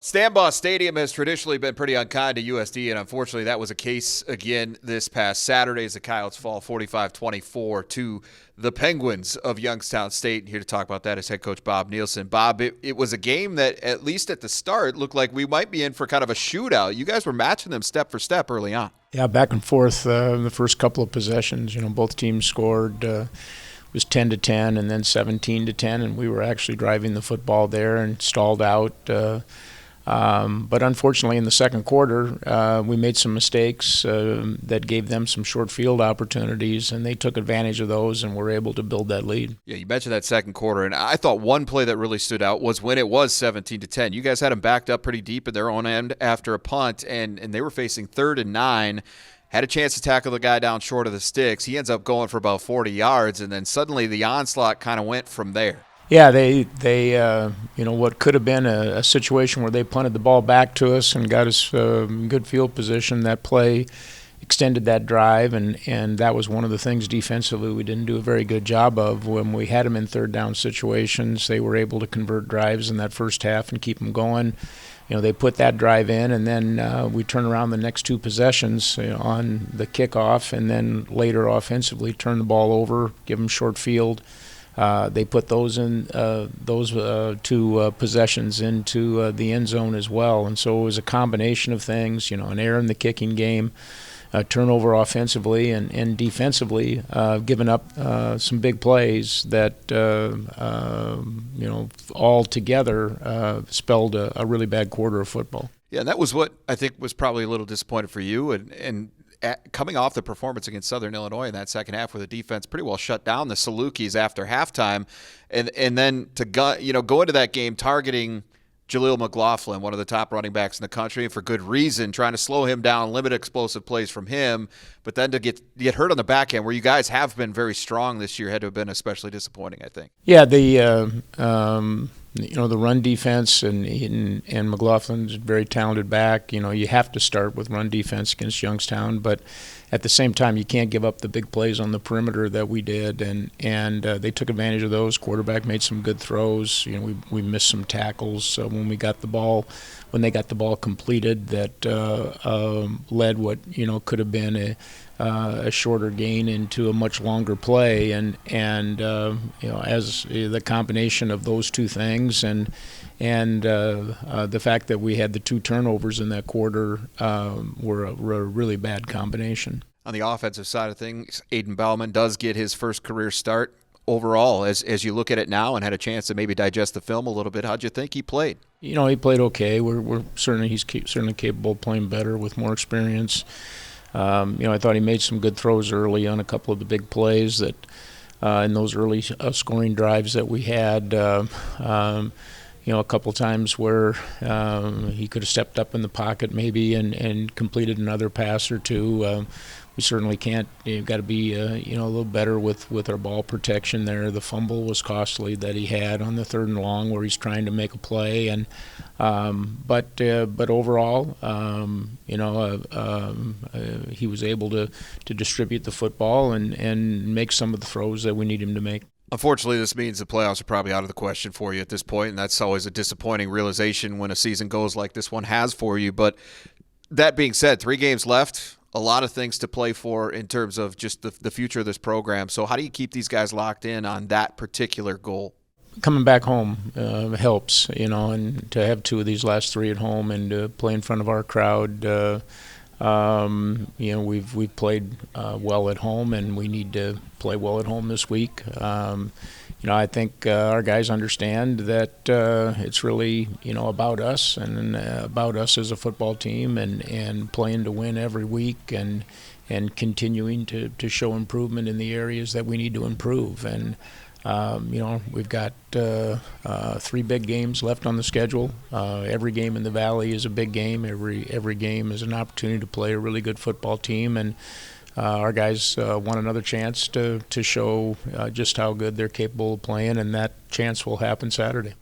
Stambaugh Stadium has traditionally been pretty unkind to USD, and unfortunately that was a case again this past Saturday as the Coyotes fall 45-24 to the Penguins of Youngstown State. And here to talk about that is head coach Bob Nielson. Bob, it was a game that, at least at the start, looked like we might be in for kind of a shootout. You guys were matching them step for step early on. Yeah, back and forth the first couple of possessions. Both teams scored. It was 10-10 and then 17-10, and we were actually driving the football there and stalled out. But unfortunately, in the second quarter, we made some mistakes that gave them some short field opportunities, and they took advantage of those and were able to build that lead. Yeah, you mentioned that second quarter, and I thought one play that really stood out was when it was 17-10. You guys had them backed up pretty deep at their own end after a punt, and they were facing 3rd and 9. Had a chance to tackle the guy down short of the sticks. He ends up going for about 40 yards, and then suddenly the onslaught kind of went from there. Yeah, they what could have been a situation where they punted the ball back to us and got us good field position. That play extended that drive, and that was one of the things defensively we didn't do a very good job of. When we had them in third down situations, they were able to convert drives in that first half and keep them going. They put that drive in, and then we turn around the next two possessions on the kickoff, and then later offensively turn the ball over, give them short field. They put those two possessions into the end zone as well, and so it was a combination of things. An error in the kicking game, a turnover offensively, and defensively, giving up some big plays that all together spelled a really bad quarter of football. Yeah, and that was what I think was probably a little disappointed for you, and coming off the performance against Southern Illinois in that second half where the defense pretty well shut down the Salukis after halftime, and then to go into that game targeting Jaleel McLaughlin, one of the top running backs in the country, for good reason, trying to slow him down, limit explosive plays from him, but then to get hurt on the back end, where you guys have been very strong this year, had to have been especially disappointing, I think. Yeah, the run defense and McLaughlin's a very talented back. You have to start with run defense against Youngstown, but at the same time, you can't give up the big plays on the perimeter that we did, and they took advantage of those. Quarterback made some good throws. We missed some tackles when they got the ball completed that led what could have been a shorter gain into a much longer play, and as the combination of those two things and the fact that we had the two turnovers in that quarter were a really bad combination. On the offensive side of things, Aiden Bauman does get his first career start. Overall, as you look at it now and had a chance to maybe digest the film a little bit, how'd you think he played? He played okay. He's certainly capable of playing better with more experience. I thought he made some good throws early on a couple of the big plays that in those early scoring drives that we had. A couple times where he could have stepped up in the pocket maybe and completed another pass or two. We certainly can't. You've got to be a little better with our ball protection there. The fumble was costly that he had on the 3rd and long where he's trying to make a play, and but overall, he was able to distribute the football and make some of the throws that we need him to make. Unfortunately, this means the playoffs are probably out of the question for you at this point, and that's always a disappointing realization when a season goes like this one has for you. But that being said, 3 games left, a lot of things to play for in terms of just the future of this program. So how do you keep these guys locked in on that particular goal? Coming back home helps, and to have 2 of these last 3 at home and to play in front of our crowd. We've played well at home, and we need to play well at home this week. I think our guys understand that it's really about us and about us as a football team, and playing to win every week and continuing to show improvement in the areas that we need to improve. And we've got 3 big games left on the schedule. Every game in the Valley is a big game. Every game is an opportunity to play a really good football team, and our guys want another chance to show just how good they're capable of playing, and that chance will happen Saturday.